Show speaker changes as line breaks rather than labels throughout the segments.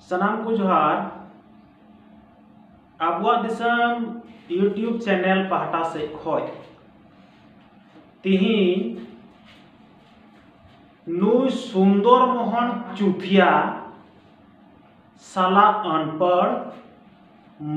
सनाम को जोहार आबुआ दिसम YouTube channel पहाटा से खोय तिहिन नुई सुंदर मोहन चुथिया साला अनपढ़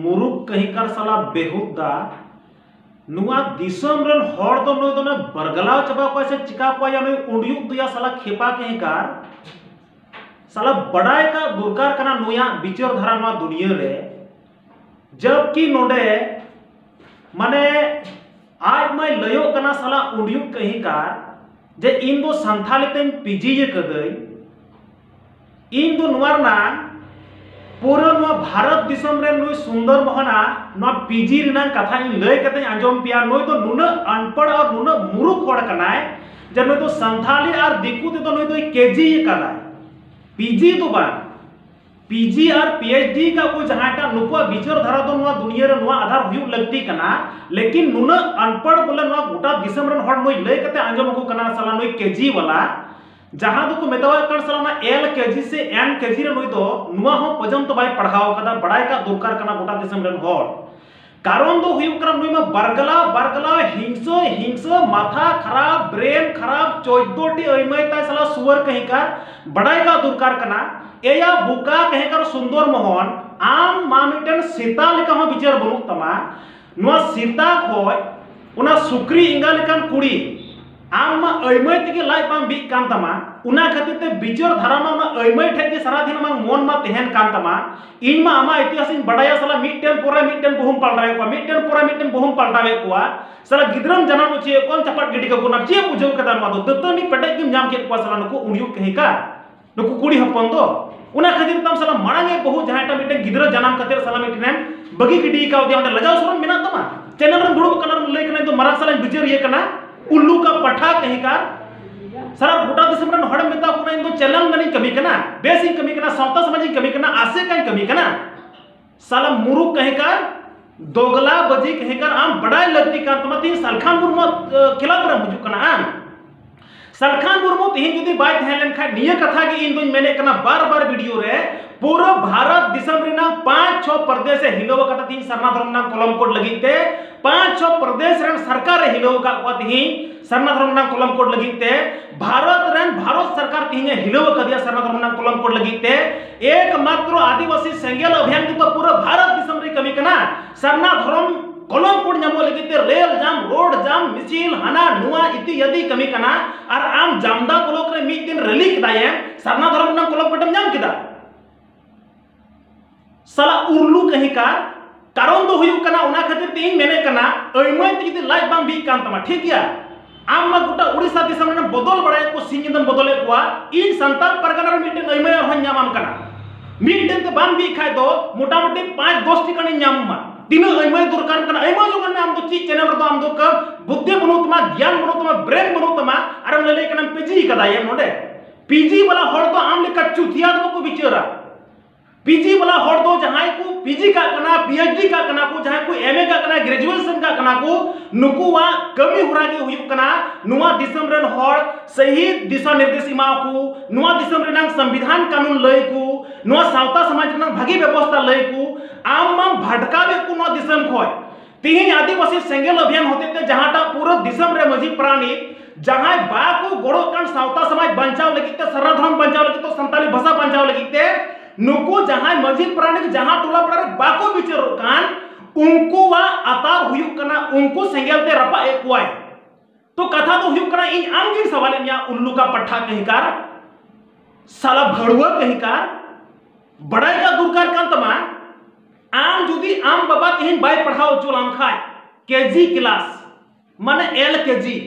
मुरुख कहिकर साला बेहुदा नुआ दिसम रन हर दो नुई दो बरगलाव चबा को से चिका को या नुई उंडियुक दुया साला खेपा कहिकार साला बड़ाई का दुर्कार कना नुया बिचार धारा नुआ दुनिया रे जबकि नोडे माने आज मैं लयो कना साला उंडियुक कहिकार जे इन दो संथाली तेन पीजी ये कदई इन दो नुआरना पूरा नुआ भारत दिसम रे नुई सुंदर मोहना नुआ पीजी रिना कथा इन लय कते आंजम पिया नुई तो नुन अनपढ़ और नुन मुरुख होड़ कनाय जे नुई तो संथाली और दिकु ते तो नुई तो केजी ये कनाय पीजी तो बा पीजी और पीएचडी का कोई जहाटा नुकुआ विचार धारा तो नुआ दुनिया रे नुआ आधार हुयु लगती कना लेकिन नुन अनपढ़ बोले नुआ गोटा दिसम रे हड़ नुई लय कते आंजम को कना साला नुई केजी वाला जहां दो को मेतावा कर साला ना एल केजी से एन केजी रे नुई तो नुआ हो पजम तो बाय पढ़ाओ कदा बड़ाई का दुर्कार कना गोटा दिसम रे हड़ कारण दो हुयु करा नुई में बरगला हिंसो हिंसो माथा खराब ब्रेन खराब चोइदोटी ओइमय ता साला सुअर कहीं का बड़ाई का दुर्कार कना एया बुका कहीं कर सुंदर मोहन आम मामिटन सीता लेका हो विचार बनु तमा नुआ सीता खोय उना सुक्री इंगा लेकान कुड़ी आम मा अइमय तिगे लाई पाम बि कान तमा उना खातिर ते विचार धारा मा उना अइमय ठे जे सारा दिन मा मन मा तेहन कान तमा इन मा आमा इतिहासिन बड़ाया साला मिटन बहुम पलटावे को मिटन बहुम पलटावे को साला गिद्रम जनम उचे कोन चपट गिडी को ना जे बुझो कदा मा दो दतनी पेटे किम जाम के को साला नको उंडियु कहि का नको कुड़ी हपन दो उना खातिर तम साला मांगे बहु जहाटा मिटन गिद्र जनम कतिर साला मिटनेम बगी गिडी का दे ओंडे लगाव सरम मेना तमा चैनल रे गुडु कलर लय कने तो मरा साला विचार ये कना उल्लू का पठा कहीं का सारा गोटा दिसम रे हड़ मेता को इन दो चैनल में कमी कना बेसिक कमी कना सावता समाज कमी कना आसे कहीं कमी कना साला मुरुख कहीं का दोगला बजी कहीं का आम बड़ाई लगती का तमती सलखान मुर्मू खिलाफ रे बुझु कना आम सलखान मुर्मू तिहिन जुदी बाय थेलन खा निया कथा की इन दोन मेने कना बार वीडियो रे पूरा भारत दिसम रे ना 5-6 प्रदेश से हिलो कथा तीन सरना धर्म ना कलम कोड लगीते 5-6 प्रदेश रे सरकार रे हिलो का तिहिन सरना धर्म ना कलम कोड लगीते भारत सरकार तिहिन हिलो कदिया सरना धर्म ना कलम कोड लगीते एकमात्र आदिवासी सेंगेल अभियान की तो पूरा भारत दिसम रे कमी कना सरना धर्म कलम कोड नामो लगीते रेल जाम रोड जाम मिছিল हाना नुआ इति यदि कमी कना और आम जामदा कोलोक रे मिट दिन रैली कदाये सरना धर्म ना कलम कोडम नाम किदा साला उर्लू कहीं का कारण दो हुयु कना उना खातिर तीन मेने कना अइमय तिदि लाइफ बाम बि कान तमा ठीक गया आम मा गोटा उड़ीसा दिसम रे बदल बड़ाय को सिंगिदम बदले कोआ इन संतान परगना रे मिटन अइमय और हन्यामाम कना मिटन ते बाम बि खाय दो मोटा मोटी 5-10 टिकन न्याम मा दिन अइमय दुरकान कना अइमय जो कना आम दो ची चैनल रे तो आम दो क बुद्धि बनुतमा ज्ञान बनुतमा ब्रेन बनुतमा आर हम ले कना पीजी कदा ये नोडे पीजी वाला हड़ तो आम लेका चुथिया दो को बिचरा पीजी वाला हड़ दो जहां को पीजी का कना पीएचडी का कना को जहां को एमए का कना ग्रेजुएशन का कना को नुकुवा कमी हुरागे हुयु कना नुआ दिसम रेन हड़ सही दिशा निर्देश इमा को नुआ दिसम रेन संविधान कानून लय को नुआ सावता समाज रेन भागी व्यवस्था लय को आम भटकावे को नुआ दिसम खोय तिहिन आदिवासी सेंगेल अभियान होते थे जहांटा पूरा दिसम रे मजी प्राणी जहां बा को गोड़ो कान सावता समाज बचाव लगिते सरना धर्म बचाव लगिते संताली भाषा बचाव लगिते नुको जहां मस्जिद प्राणी जहां टोला पड़ा बाको बिचार कान उनको वा अतार हुयु कना उनको सेंगेलते रपा एकवाय तो कथा तो हुयु कना इन आमगिन सवाल या उल्लू का पट्ठा कहिकार साला भड़ुआ कहिकार बड़ाई का दुर्कार कान तमा आम जुदी आम बाबा तिहिन बाय पढ़ाओ चोलाम खाय केजी क्लास माने एल केजी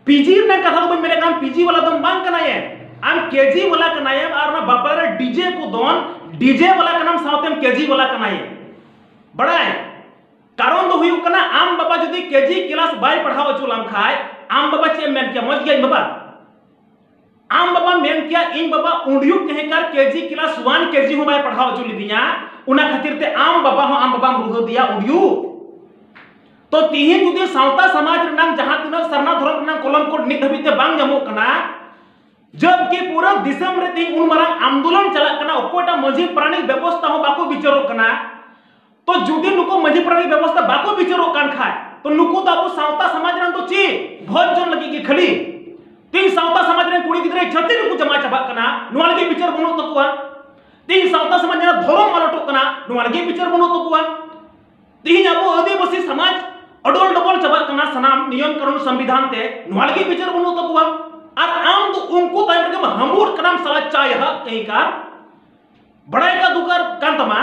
पीजी ने कथा तो मेरे काम पीजी वाला दम बांग कना ये आम केजी वाला कनाये और ना बापा रे डीजे को दोन डीजे वाला का नाम सावतेम केजी वाला कनाये बड़ा है कारण तो हुयु कना आम बाबा जदी केजी क्लास बाय पढ़ाओ चुलाम खाय आम बाबा चे मेन क्या मज गया बाबा आम बाबा मेन क्या इन बाबा उंडियु कहेकार केजी क्लास 1 केजी हो बाय पढ़ाओ चुली दिया उना खातिर ते आम बाबा रुह दिया उंडियु तो तिहिन जुदी सावता समाज रनांग जहां तिना सरना धर्म रनांग कलम कोड नित हबिते बांग जमो कना जबकि पूरा दिसम रे तीन उन मारंग आंदोलन चलत कना ओकोटा मजी प्राणी व्यवस्था हो बाको विचारो कना तो जुदी नुको मजी प्राणी व्यवस्था बाको विचारो कान खाय तो नुको तो अब सावता समाज रन तो ची भोज जन लगी की खली तीन सावता समाज रे कुड़ी गिदरे छति नुको जमा चबा कना नुआ लगी विचार बनो तकुआ तीन सावता समाज रे धर्म मालटो कना नुआ लगी विचार बनो तकुआ तीन अब आदिवासी समाज अडोल डबल चबा कना सनाम नियम कानून संविधान ते नुआ लगी विचार बनो तकुआ और आम तो उनको ताइम के हमूर कनाम सला चाय ह कहीं कार बड़ाई का दुकर कांतमा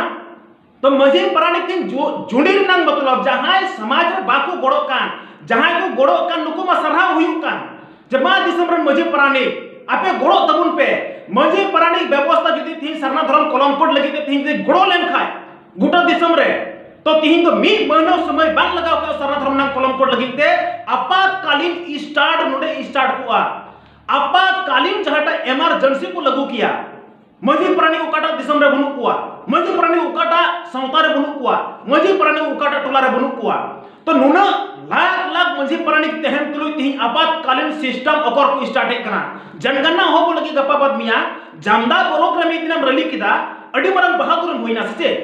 तो मजे प्राणी तीन जुंडीर नंग मतलब जहां समाज रे बाको गोड़ो कान जहां को गोड़ो कान नुको मा सरहा हुयु कान जमा दिसम रे मजे प्राणी आपे गोड़ो तबुन पे मजे प्राणी व्यवस्था जदी थी सरना धर्म कलमकोट लगी ते थी गोड़ो लेन खाय गोटा दिसम रे तो तीन तो मी महीना समय बांग लगाव के सरना धर्म नंग कलमकोट लगी ते आपातकालीन स्टार्ट नोडे स्टार्ट हुआ आपातकालीन जहाटा इमरजेंसी को लागू किया मजी प्राणी उकाटा दिसम रे बनु कुआ मजी प्राणी उकाटा सावता रे बनु कुआ मजी प्राणी उकाटा टोला रे बनु कुआ तो नुना लाख लाख मजी प्राणी तेहन तुलु तिही आपातकालीन सिस्टम ओकर को स्टार्ट कना जनगणना हो लगी गप्पा बाद मिया जामदा ब्लॉक रे मिदिनम रली किदा अडी मरंग बहादुर होइना से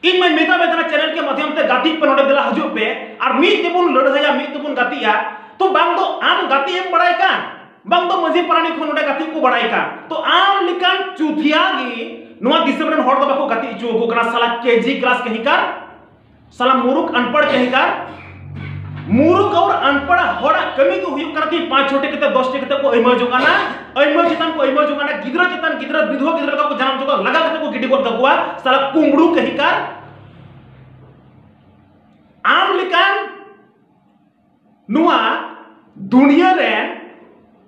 इन मैं मेता वेदना चैनल के माध्यम से गाती पे नोडे दिला हजू पे और मी तेबुन लड़हया मी तेबुन गातिया तो बांग दो आम गाती एम बड़ाई का बांग दो मजी प्राणी को नोडे गाती को बड़ाई का तो आम लिकान चुथिया गी नुआ दिसम रे हड़ दो बाको गाती चु को कना साला केजी क्लास कहीं का साला मुरुक अनपढ़ कहीं का मुरुक और अनपढ़ हड़ा कमी को हुयु करती 5 छोटे कते 10 कते को एमा जोगाना एमा चितन को एमा जोगाना गिदरा चितन गिदरा विधवा गिदरा को जन्म जोगा लगा कते को गिडी को दकुआ साला कुंबड़ू कहीं का आम लिकान नुआ दुनिया रे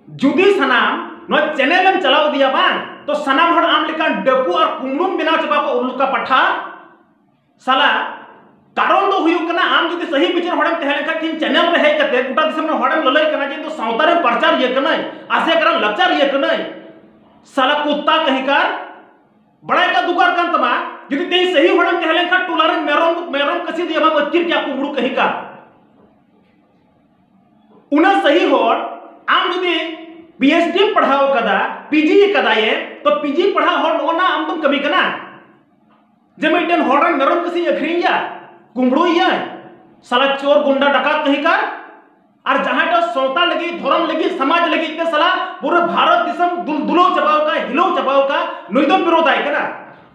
जुदी सनाम नो चैनल में चलाओ दिया बान तो सनाम हड़ आम लिकान डकू और कुंबड़ू बिना चबा को उल्लू का पठा साला कारण दो हुयु कना आम जदी सही विचार हड़म तहले का तीन चैनल रे है कते गुटा दिसम ने हड़म ललई कना जे तो सावता रे प्रचार ये कना आसे करन लचार ये कना साला कुत्ता कहीं कार बड़ा का दुकार कान तमा जदी ते सही हड़म तहले का टोला रे मेरम कसी दिया बा बच्चीर क्या कुंबड़ू कहीं का उना सही होड़ आम जदी पीएचडी पढ़ाओ कदा पीजी कदा ये तो पीजी पढ़ा होड़ ओना आम तुम कभी कना जे मेटन हड़म मेरम कसी अखरिया कुंबड़ू या साला चोर गुंडा डकात कहीं का और जहां तो सौता लगी धर्म लगी समाज लगी इतने साला पूरे भारत दिसम दुलदुलो चबाओ का हिलो चबाओ का नुइदम विरोध आए कना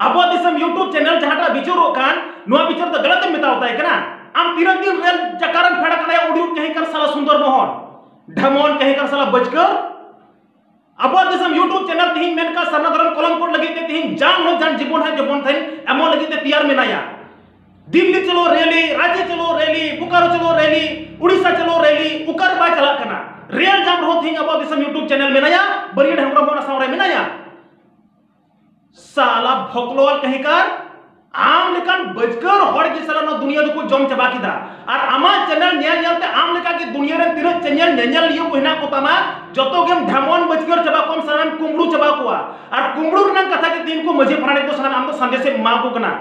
अब दिसम यूट्यूब चैनल जहां टा विचारो कान नुआ विचार तो गलत मिता होता है कना हम तीन दिन रेल चकारन फेड़ा कना ऑडियो कहीं कर साला सुंदर मोहन ढमोन कहीं कर साला बजकर अब दिसम यूट्यूब चैनल तिहिन मेन का सरना धर्म कलम कोड लगी ते तिहिन जान हो जान जीवन है जीवन थे एमो लगी ते तैयार मेनाया दिल्ली चलो रैली राज्य चलो रैली बोकारो चलो रैली उड़ीसा चलो रैली उकर बा चला कना रेल जाम रहो थिंग अब दिसम यूट्यूब चैनल में नया बरियड हमरा मोना सावरे में नया साला भोकलोल कहीं का आम लेकन बजकर हड़ की साला न दुनिया को जम चबा किदा और आमा चैनल न्याय न्यायते आम लेका की दुनिया रे तीन चैनल न्याय लियो कोहिना कोतामा जतो गेम ढमोन बजकर चबा कम सामान कुंबड़ू चबा कोआ और कुंबड़ू रन कथा के तीन को मजे प्राणी तो साला आम तो संदेश से मा को कना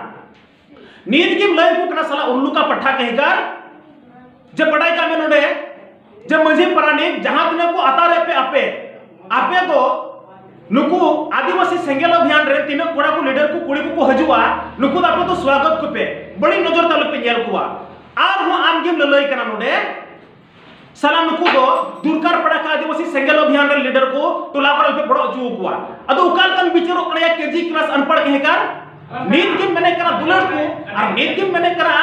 नींद की लय को कना साला उल्लू का पट्ठा कहेगा जब पढ़ाई का में नोडे जब मजे प्राणी जहां तने को आता रे पे आपे आपे तो नुकु आदिवासी सेंगेल अभियान रे तीन कोड़ा को लीडर को कुड़ी को हजुआ नुकु आपे तो स्वागत को पे बड़ी नजर ताल पे नेल कोआ आर हो आम गेम लय कना नोडे साला नुकु को दुरकार पड़ा का आदिवासी सेंगेल अभियान रे लीडर को टोला पर पे बड़ो जू कोआ अदो उकाल कन बिचरो कड़या केजी क्लास अनपढ़ कहेगा नीत के मैंने करा दुलड़ को और नीत के मैंने करा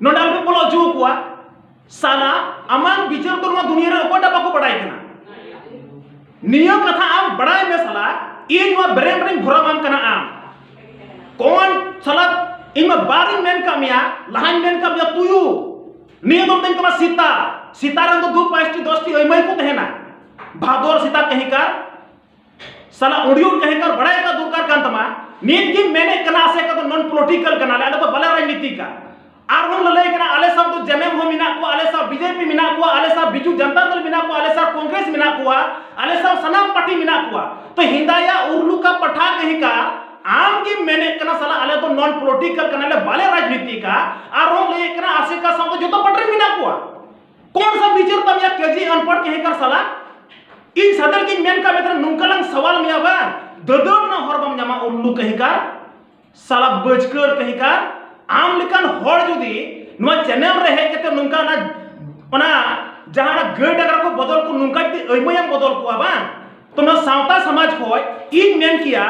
नोडाल पे बोलो जू कोआ साला अमान बिचर तो दुनिया रे ओकोटा बाको पढ़ाई कना नियम कथा आम बड़ाई में साला इन मा ब्रेन रिंग भराम कना आम कौन साला इन मा बारिंग मेन का मिया लहान मेन का मिया तुयु नियम तो तमा सीता सीतारन तो 2 5 10 ओइमई को तहेना भादोर सीता कहीं का साला ऑडियो कहीं कर बड़ाई का दुकार कान तमा नीत की मैंने कना से का तो नॉन पॉलिटिकल कना ले तो बला राजनीति का आर हम लले कना आले सब तो जेएमएम हो मिना को आले सब बीजेपी मिना को आले सब बिजू जनता दल मिना को आले सब कांग्रेस मिना को आले सब सनाम पार्टी मिना को तो हिंदाया उर्लू का पठा कहीं का आम की मैंने कना साला आले तो नॉन पॉलिटिकल कना ले बाले राजनीति का आर हम ले कना आसे का सब जो तो पटरी मिना को कौन सा विचार तब या केजी अनपढ़ कहीं कर साला इन सादल की मेन का बेतर नुंकलंग सवाल मिया बा ददर ना हर बम जमा उल्लू कहीं का साला बजकर कहीं का आम लेकिन हर जुदी नुआ चैनल रहे के तो नुंका ना पना जहां ना गड अगर को बदल को नुंका की अइमयम बदल को बा तो ना सावता समाज को इन मेन किया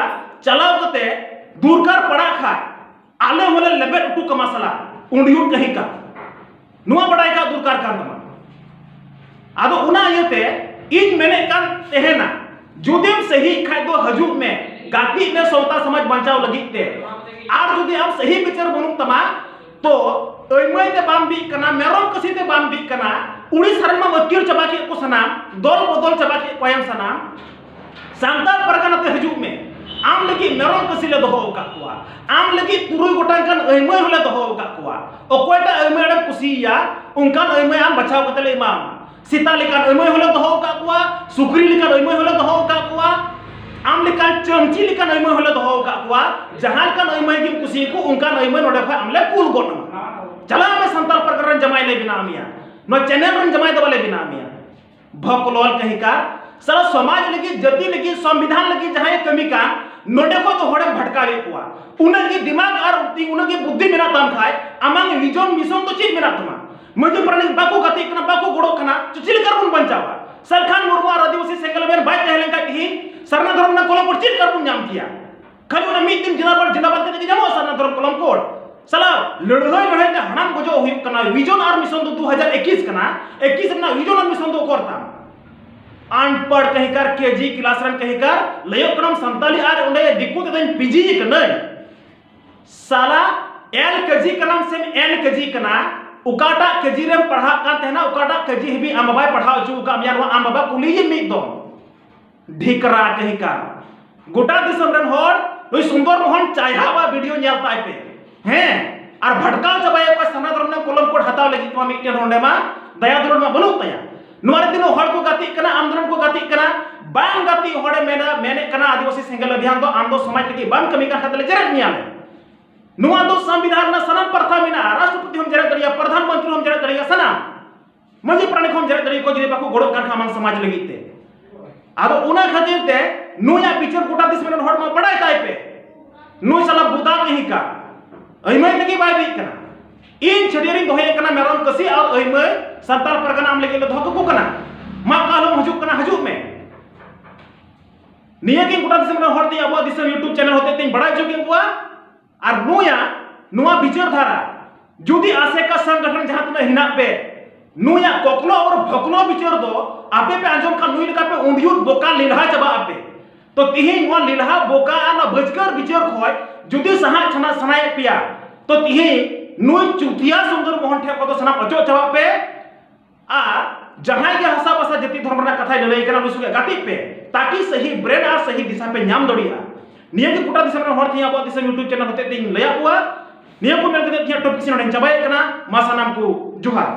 चलाव कते दूरकर पड़ा खा आले होले लेबे उटू का मसला उंडियू कहीं का नुआ बड़ाई का दूरकार कर दमा आदो उना यते इन मेने कान तेहेना जुदीम सही खाय दो हजु में गाती में सौता समाज बचाव लगिते आर जुदी आप सही विचार बनु तमा तो अइमय ते बाम बी कना मेरम कसी ते बाम बी कना उड़ी सरन मा वकील चबा के को सनाम दल बदल चबा के कोयम सनाम सांताल परगना ते हजु में आम लगी मेरम कसी ले दोहो का कुआ आम लगी तुरुई गोटां कान अइमय होले दोहो का कुआ ओकोयटा अइमय डम कुसिया उनकान अइमय आम बचाव कतले इमाम सीता लेकान अइमय होले दोहो का कुआ सुग्री लेकान अइमय होले दोहो का कुआ आम लेकान चमची लेकान अइमय होले दोहो का कुआ जहां कान अइमय की कुसी को उनकान अइमय नोडे ख हमले कुल गोटमा चला में संताल परगरन जमाई ले बिना मिया नो चैनल रन जमाई दवाले बिना मिया भकलोल कहीं का सारा समाज लगी जति लगी संविधान लगी जहां कमी का नोडे को तो होड़े भटकावे कुआ उनकी दिमाग और उनकी बुद्धि मेरा तम खाए अमंग विजन मिशन तो चीज मेरा तमा मुझे प्रणे बाकू गति कना बाकू गोड़ो कना चिल करबुन बंचावा सरखान मुर्मू और आदिवासी सेंगल बेन बाय कहलें का ही सरना धर्म ना कोलम पर चिल करबुन नाम किया खाली उना मीट दिन जिंदाबाद के जमो सरना धर्म कोलम कोड सला लड़ाई ते हणाम गजो हुई कना विजन और मिशन तो 2021 कना 21 ना विजन और मिशन तो करता अनपढ़ कहीं कर केजी क्लास रन कहीं कर लयो कनम संताली आर उंडे दिक्कु ते पीजी कना साला एल केजी कनम से एन केजी कना उकाटा केजी रे पढ़ा का तेना उकाटा केजी हेबी आम बाबा पढ़ाओ छु का मियार आम बाबा कुली मी दो ढिकरा कहीं का गोटा दिसम रन होर ओई सुंदर मोहन चाहा बा वीडियो नेल ताई पे हैं और भटकाव जबाय को सना धर्म ने कोलम कोड हताव लगी तो मिटन होंडे मा दया दुरुन मा बनु तया नुआर दिन हड़ को गति कना आंदोलन को गति कना बांग गति होड़े मेने कना आदिवासी सेंगल अभियान तो आंदो समाज के बांग कमी का खतले जरत नियाले नुआ दो संविधान ना सनम प्रथा मिना राष्ट्रपति हम जरत दरिया प्रधानमंत्री हम जरत दरिया सना मजी प्राणी हम जरत दरिया को जदि बाको गोड़ो कान खामन समाज लगिते आदो उना खातिर ते नुया पिक्चर गोटा दिस मेन हड़ मा बड़ाई ताई पे नु साला बुदा नहीं का अइमय लगी बाय भी कना इन छडियरी दोहे कना मेरम कसी और अइमय संताल परगना आम लगी धोक को कना मा कालम हजु कना हजु में निया के गोटा दिस मेन हड़ ती अब दिस YouTube चैनल होते तीन बड़ा जो के बुआ और नुआ विचार धारा जुदी आसे का संगठन जहां तुम हिना पे नुया कोकलो और भकलो विचार दो आपे पे आंजम का नुई लगा पे उंडियुत बोका लिलहा चबा आपे तो तिही नुआ लिलहा बोका ना बजकर विचार खोय जुदी सहा छना सनाय पिया तो तिही नुई चुतिया सुंदर मोहन ठे को तो सना अचो चबा पे आ जहां के हसा बसा जति धर्म रा कथा लई कना नुसुके गाति पे ताकि सही ब्रेन आ सही दिशा पे नाम दड़िया निया के गोटा दिसम हर थी अब दिसम YouTube चैनल होते तीन लया हुआ निया को मेल के टॉपिक से नडे चबाय कना मासा नाम को जुहार।